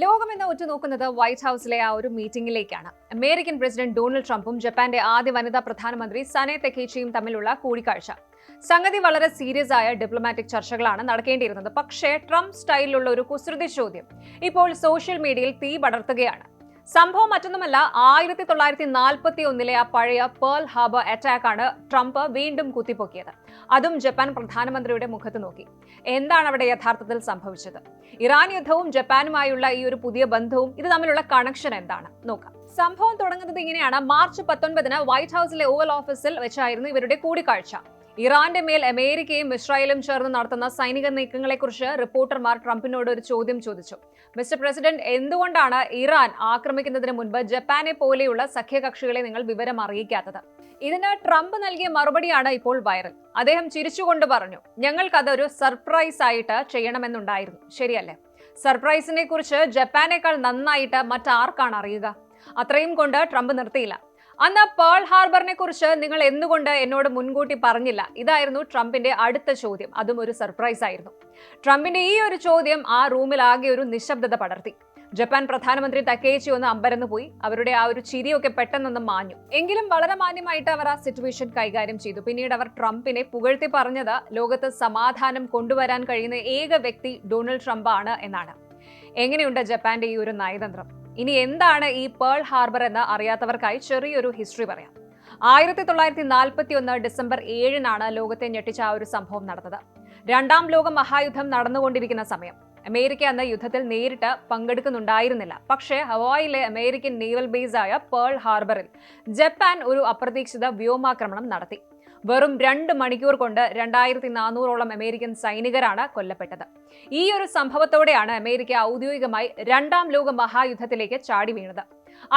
ലോകമെന്ന് ഉറ്റുനോക്കുന്നത് വൈറ്റ് ഹൌസിലെ ആ ഒരു മീറ്റിംഗിലേക്കാണ്. അമേരിക്കൻ പ്രസിഡന്റ് ഡൊണാൾഡ് ട്രംപും ജപ്പാന്റെ ആദ്യ വനിതാ പ്രധാനമന്ത്രി സനെ തെക്കേച്ചിയും തമ്മിലുള്ള കൂടിക്കാഴ്ച. സംഗതി വളരെ സീരിയസ് ആയ ഡിപ്ലോമാറ്റിക് ചർച്ചകളാണ് നടക്കേണ്ടിയിരുന്നത്. പക്ഷേ ട്രംപ് സ്റ്റൈലിലുള്ള ഒരു കുസൃതി ചോദ്യം ഇപ്പോൾ സോഷ്യൽ മീഡിയയിൽ തീ പടർത്തുകയാണ്. സംഭവം മറ്റൊന്നുമല്ല, 1941 ആ പഴയ പേൾ ഹാർബർ അറ്റാക്കാണ് ട്രംപ് വീണ്ടും കുത്തിപ്പൊക്കിയത്. അതും ജപ്പാൻ പ്രധാനമന്ത്രിയുടെ മുഖത്ത് നോക്കി. എന്താണ് അവിടെ യഥാർത്ഥത്തിൽ സംഭവിച്ചത്? ഇറാൻ യുദ്ധവും ജപ്പാനുമായുള്ള ഈ ഒരു പുതിയ ബന്ധവും ഇത് തമ്മിലുള്ള കണക്ഷൻ എന്താണ് നോക്കാം. സംഭവം തുടങ്ങുന്നത് ഇങ്ങനെയാണ്. മാർച്ച് 19 വൈറ്റ് ഹൌസിലെ ഓവൽ ഓഫീസിൽ വെച്ചായിരുന്നു ഇവരുടെ കൂടിക്കാഴ്ച. ഇറാന്റെ മേൽ അമേരിക്കയും ഇസ്രായേലും ചേർന്ന് നടത്തുന്ന സൈനിക നീക്കങ്ങളെക്കുറിച്ച് റിപ്പോർട്ടർമാർ ട്രംപിനോട് ഒരു ചോദ്യം ചോദിച്ചു. മിസ്റ്റർ പ്രസിഡന്റ്, എന്തുകൊണ്ടാണ് ഇറാൻ ആക്രമിക്കുന്നതിന് മുൻപ് ജപ്പാനെ പോലെയുള്ള സഖ്യകക്ഷികളെ നിങ്ങൾ വിവരം അറിയിക്കാത്തത്? ഇതിന് ട്രംപ് നൽകിയ മറുപടിയാണ് ഇപ്പോൾ വൈറൽ. അദ്ദേഹം ചിരിച്ചുകൊണ്ട് പറഞ്ഞു, ഞങ്ങൾക്കതൊരു സർപ്രൈസ് ആയിട്ട് ചെയ്യണമെന്നുണ്ടായിരുന്നു. ശരിയല്ലേ? സർപ്രൈസിനെ കുറിച്ച് ജപ്പാനേക്കാൾ നന്നായിട്ട് മറ്റാർക്കാണ് അറിയുക? അത്രയും കൊണ്ട് ട്രംപ് നിർത്തിയില്ല. അന്ന് പേൾ ഹാർബറിനെ കുറിച്ച് നിങ്ങൾ എന്തുകൊണ്ട് എന്നോട് മുൻകൂട്ടി പറഞ്ഞില്ല? ഇതായിരുന്നു ട്രംപിന്റെ അടുത്ത ചോദ്യം. അതും ഒരു സർപ്രൈസ് ആയിരുന്നു. ട്രംപിന്റെ ഈ ഒരു ചോദ്യം ആ റൂമിൽ ആകെ ഒരു നിശബ്ദത പടർത്തി. ജപ്പാൻ പ്രധാനമന്ത്രി തക്കേച്ചി ഒന്ന് അമ്പരന്ന് പോയി. അവരുടെ ആ ഒരു ചിരിയൊക്കെ പെട്ടെന്നൊന്ന് മാഞ്ഞു. എങ്കിലും വളരെ മാന്യമായിട്ട് അവർ ആ സിറ്റുവേഷൻ കൈകാര്യം ചെയ്തു. പിന്നീട് അവർ ട്രംപിനെ പുകഴ്ത്തി പറഞ്ഞത് ലോകത്ത് സമാധാനം കൊണ്ടുവരാൻ കഴിയുന്ന ഏക വ്യക്തി ഡൊണാൾഡ് ട്രംപ് ആണ് എന്നാണ്. എങ്ങനെയുണ്ട് ജപ്പാന്റെ ഈ ഒരു നയതന്ത്രം? ഇനി എന്താണ് ഈ പേൾ ഹാർബർ എന്ന് അറിയാത്തവർക്കായി ചെറിയൊരു ഹിസ്റ്ററി പറയാം. 1941 ഡിസംബർ 7 ലോകത്തെ ഞെട്ടിച്ച ആ ഒരു സംഭവം നടന്നത്. രണ്ടാം ലോക മഹായുദ്ധം നടന്നുകൊണ്ടിരിക്കുന്ന സമയം. അമേരിക്ക അന്ന് യുദ്ധത്തിൽ നേരിട്ട് പങ്കെടുക്കുന്നുണ്ടായിരുന്നില്ല. പക്ഷേ ഹവായിലെ അമേരിക്കൻ നേവൽ ബേസായ പേൾ ഹാർബറിൽ ജപ്പാൻ ഒരു അപ്രതീക്ഷിത വ്യോമാക്രമണം നടത്തി. വെറും 2 മണിക്കൂർ കൊണ്ട് 2400ഓളം അമേരിക്കൻ സൈനികരാണ് കൊല്ലപ്പെട്ടത്. ഈ ഒരു സംഭവത്തോടെയാണ് അമേരിക്ക ഔദ്യോഗികമായി രണ്ടാം ലോക മഹായുദ്ധത്തിലേക്ക് ചാടി വീണത്.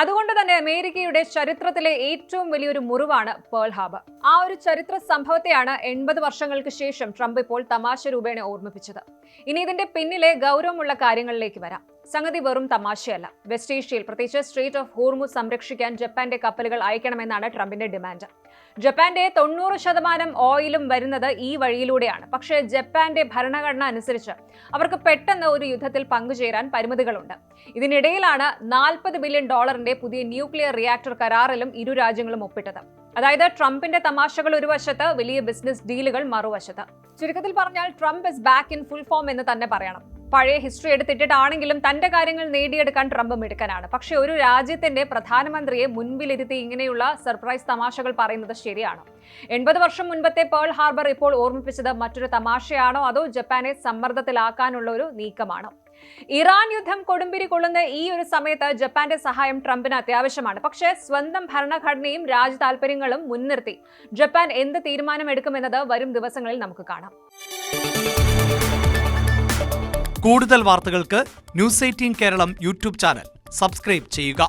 അതുകൊണ്ട് തന്നെ അമേരിക്കയുടെ ചരിത്രത്തിലെ ഏറ്റവും വലിയൊരു മുറിവാണ് പേൾ ഹാർബർ. ആ ഒരു ചരിത്ര സംഭവത്തെയാണ് 80 വർഷങ്ങൾക്ക് ശേഷം ട്രംപ് ഇപ്പോൾ തമാശ രൂപേണ ഓർമ്മിപ്പിച്ചത്. ഇനി ഇതിന്റെ പിന്നിലെ ഗൗരവമുള്ള കാര്യങ്ങളിലേക്ക് വരാം. സംഗതി വെറും തമാശയല്ല. വെസ്റ്റ് ഏഷ്യയിൽ, പ്രത്യേകിച്ച് സ്ട്രേറ്റ് ഓഫ് ഹോർമുസ് സംരക്ഷിക്കാൻ ജപ്പാന്റെ കപ്പലുകൾ അയക്കണമെന്നാണ് ട്രംപിന്റെ ഡിമാൻഡ്. ജപ്പാന്റെ 90% ഓയിലും വരുന്നത് ഈ വഴിയിലൂടെയാണ്. പക്ഷേ ജപ്പാന്റെ ഭരണഘടന അനുസരിച്ച് അവർക്ക് പെട്ടെന്ന് ഒരു യുദ്ധത്തിൽ പങ്കുചേരാൻ പരിമിതികളുണ്ട്. ഇതിനിടയിലാണ് $40 ബില്യൺ പുതിയ ന്യൂക്ലിയർ റിയാക്ടർ കരാറിലും ഇരു രാജ്യങ്ങളും ഒപ്പിട്ടത്. അതായത് ട്രംപിന്റെ തമാശകൾ ഒരു വശത്ത്, വലിയ ബിസിനസ് ഡീലുകൾ മറുവശത്ത്. ചുരുക്കത്തിൽ പറഞ്ഞാൽ Trump is back in full form എന്ന് തന്നെ പറയണം. പഴയ ഹിസ്റ്ററി എടുത്തിട്ടാണെങ്കിലും തന്റെ കാര്യങ്ങൾ നേടിയെടുക്കാൻ ട്രംപ് മിടുക്കനാണ്. പക്ഷെ ഒരു രാജ്യത്തിന്റെ പ്രധാനമന്ത്രിയെ മുൻപിലിരുത്തി ഇങ്ങനെയുള്ള സർപ്രൈസ് തമാശകൾ പറയുന്നത് ശരിയാണോ? 80 വർഷം മുൻപത്തെ പേൾ ഹാർബർ ഇപ്പോൾ ഓർമ്മിപ്പിച്ചത് മറ്റൊരു തമാശയാണോ, അതോ ജപ്പാനെ സമ്മർദ്ദത്തിലാക്കാനുള്ള ഒരു നീക്കമാണോ? ഇറാൻ യുദ്ധം കൊടുമ്പിരി കൊള്ളുന്ന ഈ ഒരു സമയത്ത് ജപ്പാന്റെ സഹായം ട്രംപിന് അത്യാവശ്യമാണ്. പക്ഷേ സ്വന്തം ഭരണഘടനയും രാജ്യ താൽപര്യങ്ങളും മുൻനിർത്തി ജപ്പാൻ എന്ത് തീരുമാനമെടുക്കുമെന്നത് വരും ദിവസങ്ങളിൽ നമുക്ക് കാണാം. കൂടുതൽ വാർത്തകൾക്ക് news 18 Keralam YouTube channel subscribe ചെയ്യുക.